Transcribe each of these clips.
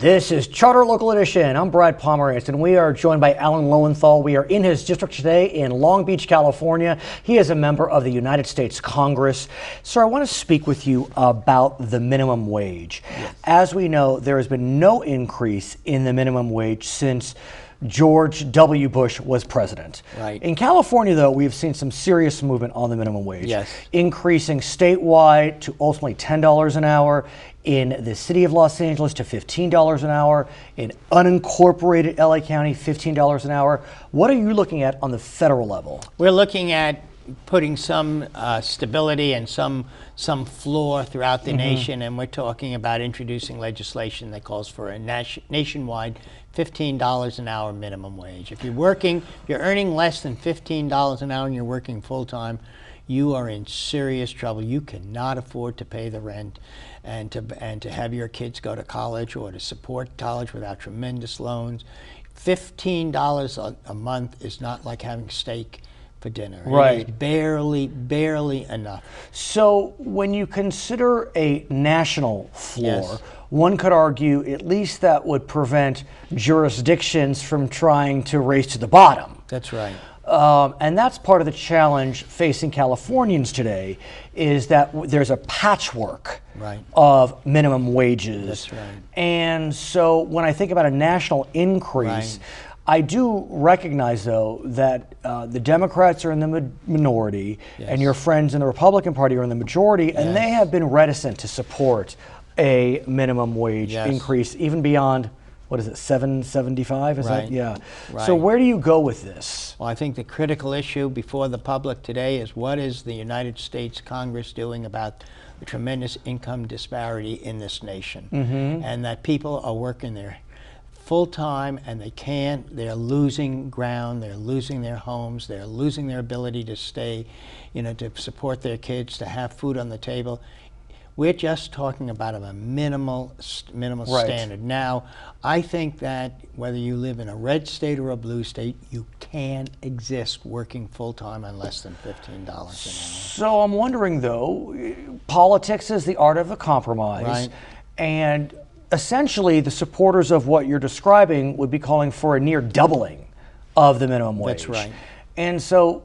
This is Charter Local Edition. I'm Brad Pomerance, and we are joined by Alan Lowenthal. We are in his district today in Long Beach, California. He is a member of the United States Congress. Sir, I want to speak with you about the minimum wage. Yes. As we know, there has been no increase in the minimum wage since George W. Bush was president. Right. In California, though, we've seen some serious movement on the minimum wage. Yes. Increasing statewide to ultimately $10 an hour, in the city of Los Angeles to $15 an hour, in unincorporated LA County, $15 an hour. What are you looking at on the federal level? We're looking at putting some stability and some floor throughout the nation, and we're talking about introducing legislation that calls for a nationwide $15 an hour minimum wage. If you're earning less than $15 an hour and you're working full-time, you are in serious trouble. You cannot afford to pay the rent and to have your kids go to college or to support college without tremendous loans. $15 a month is not like having steak for dinner. Right. It is barely enough. So when you consider a national floor, Yes. one could argue at least that would prevent jurisdictions from trying to race to the bottom. That's right. And that's part of the challenge facing Californians today, is that there's a patchwork Right. of minimum wages. That's right. And so when I think about a national increase, Right. I do recognize, though, that the Democrats are in the minority, Yes. and your friends in the Republican Party are in the majority, and they Yes. have been reticent to support a minimum wage Yes. increase, even beyond, what is it, $7.75? Is Right. that? Yeah. Right. So where do you go with this? Well, I think the critical issue before the public today is what is the United States Congress doing about the tremendous income disparity in this nation, and that people are working there full-time and they're losing ground, they're losing their homes, they're losing their ability to stay, to support their kids, to have food on the table. We're just talking about a minimal Right. standard. Now, I think that whether you live in a red state or a blue state, you can exist working full-time on less than $15 an hour. So I'm wondering, though, politics is the art of the compromise. Right. And essentially, the supporters of what you're describing would be calling for a near doubling of the minimum wage. That's right. And so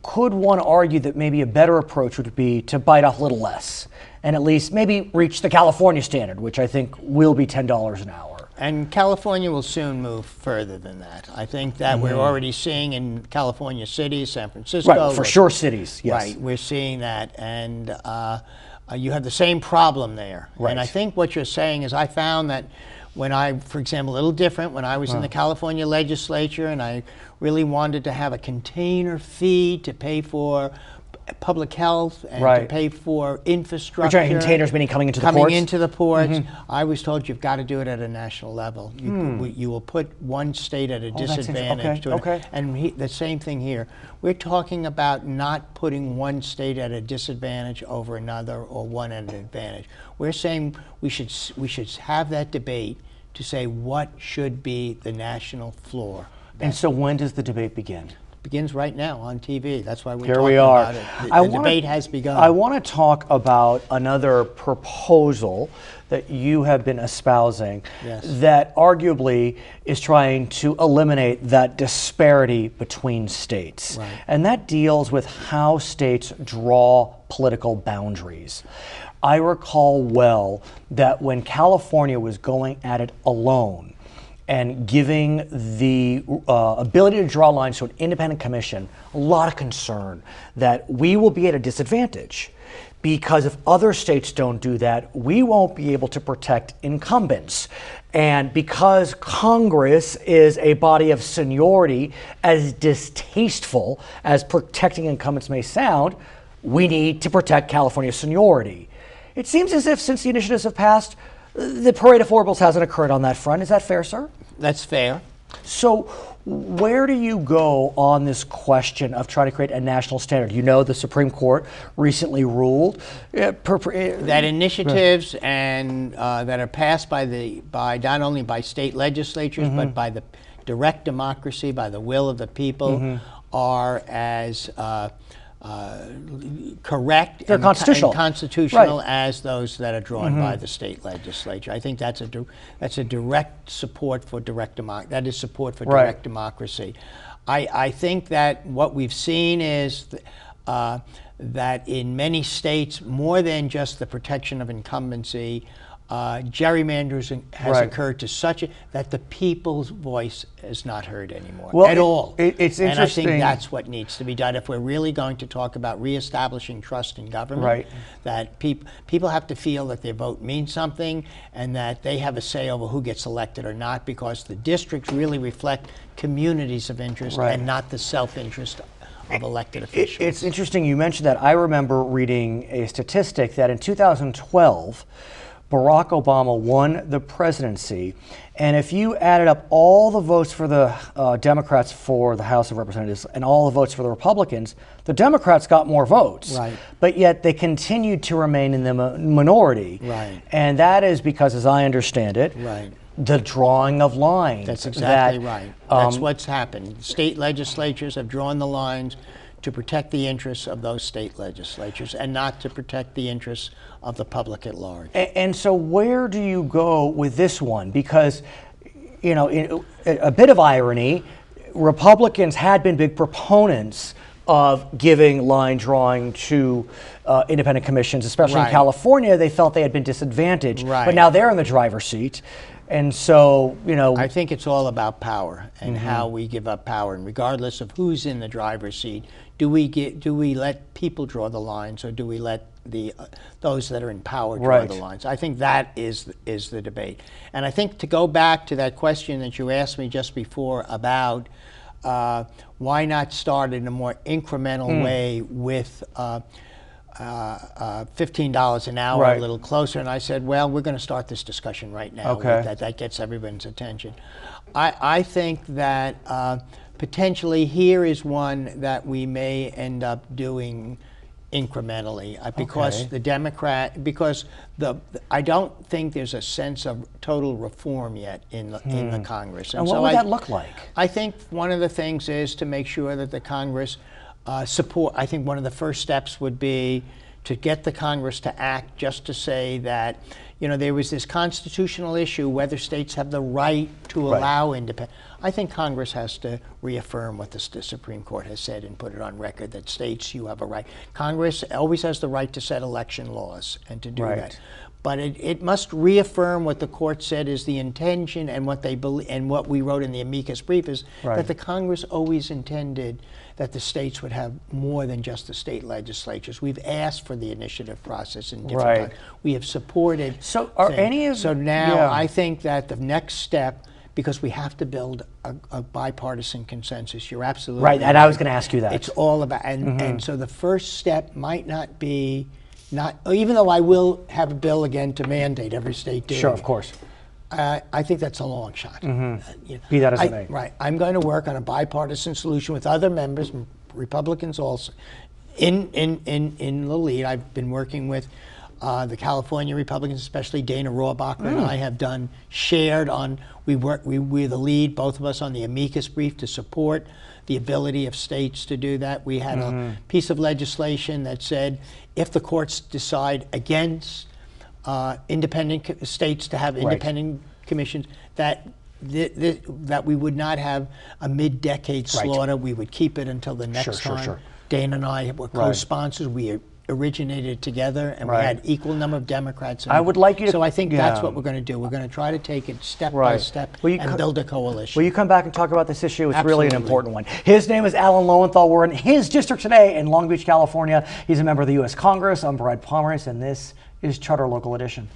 could one argue that maybe a better approach would be to bite off a little less and at least maybe reach the California standard, which I think will be $10 an hour? And California will soon move further than that. I think that we're already seeing in California cities, San Francisco. Right, for sure cities, yes. Right, we're seeing that. And you have the same problem there. Right. And I think what you're saying is I found that when for example, a little different, when I was in the California legislature and I really wanted to have a container fee to pay for public health and to pay for infrastructure. Which are containers meaning coming into the ports? I was told you've got to do it at a national level. You will put one state at a disadvantage. And the same thing here. We're talking about not putting one state at a disadvantage over another or one at an advantage. We're saying we should have that debate to say what should be the national floor. And so when does the debate begin? Begins right now on TV. That's why we're Here talking we are. about it. The debate has begun. I want to talk about another proposal that you have been espousing that arguably is trying to eliminate that disparity between states. Right. And that deals with how states draw political boundaries. I recall well that when California was going at it alone, and giving the ability to draw lines to an independent commission, a lot of concern that we will be at a disadvantage because if other states don't do that, we won't be able to protect incumbents. And because Congress is a body of seniority, as distasteful as protecting incumbents may sound, we need to protect California's seniority. It seems as if since the initiatives have passed, the parade of horribles hasn't occurred on that front. Is that fair, sir? That's fair. So where do you go on this question of trying to create a national standard? You know, the Supreme Court recently ruled that initiatives and that are passed by not only by state legislatures but by the direct democracy, by the will of the people, are as correct They're constitutional. and constitutional Right. as those that are drawn by the state legislature. I think that's a direct support for direct democracy. That is support for direct democracy. I think that what we've seen is that in many states, more than just the protection of incumbency, gerrymandering has occurred to such that the people's voice is not heard anymore at all. It's interesting. And I think that's what needs to be done if we're really going to talk about reestablishing trust in government. That people have to feel that their vote means something and that they have a say over who gets elected or not, because the districts really reflect communities of interest and not the self-interest of elected officials. It's interesting you mentioned that. I remember reading a statistic that in 2012, Barack Obama won the presidency, and if you added up all the votes for the Democrats for the House of Representatives and all the votes for the Republicans, the Democrats got more votes. But yet they continued to remain in the minority. And that is because, as I understand it, the drawing of lines. That's exactly right. That's what's happened. State legislatures have drawn the lines to protect the interests of those state legislatures and not to protect the interests of the public at large. And so where do you go with this one? Because, you know, a bit of irony, Republicans had been big proponents of giving line drawing to independent commissions, especially in California. They felt they had been disadvantaged, but now they're in the driver's seat. And so, you know, I think it's all about power and how we give up power. And regardless of who's in the driver's seat, do we let people draw the lines, or do we let those that are in power draw the lines? I think that is the debate. And I think, to go back to that question that you asked me just before about why not start in a more incremental way with $15 an hour, a little closer, and I said, well, we're going to start this discussion right now. That gets everyone's attention. I think that potentially here is one that we may end up doing incrementally because I don't think there's a sense of total reform yet in the Congress. And what would that look like? I think one of the things is to make sure that the Congress I think one of the first steps would be to get the Congress to act, just to say that, you know, there was this constitutional issue whether states have the right to allow independent. I think Congress has to reaffirm what the Supreme Court has said and put it on record, that states, you have a right. Congress always has the right to set election laws and to do that. But it must reaffirm what the court said is the intention, and what they believe, and what we wrote in the amicus brief is that the Congress always intended that the states would have more than just the state legislatures. We've asked for the initiative process in different times. We have supported. So are any of now I think that the next step, because we have to build a bipartisan consensus. You're absolutely right. And I was going to ask you that. It's all about, and so the first step might not be, even though I will have a bill again to mandate every state doing Sure, of course. I think that's a long shot. You know, Be that as it may. Right. I'm going to work on a bipartisan solution with other members, Republicans also, in the lead. I've been working with the California Republicans, especially Dana Rohrabacher and I have done shared on, we're the lead, both of us, on the amicus brief to support the ability of states to do that. We had a piece of legislation that said if the courts decide against independent states to have independent commissions, that we would not have a mid-decade slaughter. We would keep it until the next time. Dana and I were co-sponsors. We originated together, and we had equal number of Democrats. I would like you to. So I think that's what we're going to do. We're going to try to take it step by step and build a coalition. Will you come back and talk about this issue? It's really an important one. His name is Alan Lowenthal. We're in his district today in Long Beach, California. He's a member of the U.S. Congress. I'm Brad Pomerance, and this is Charter Local Edition.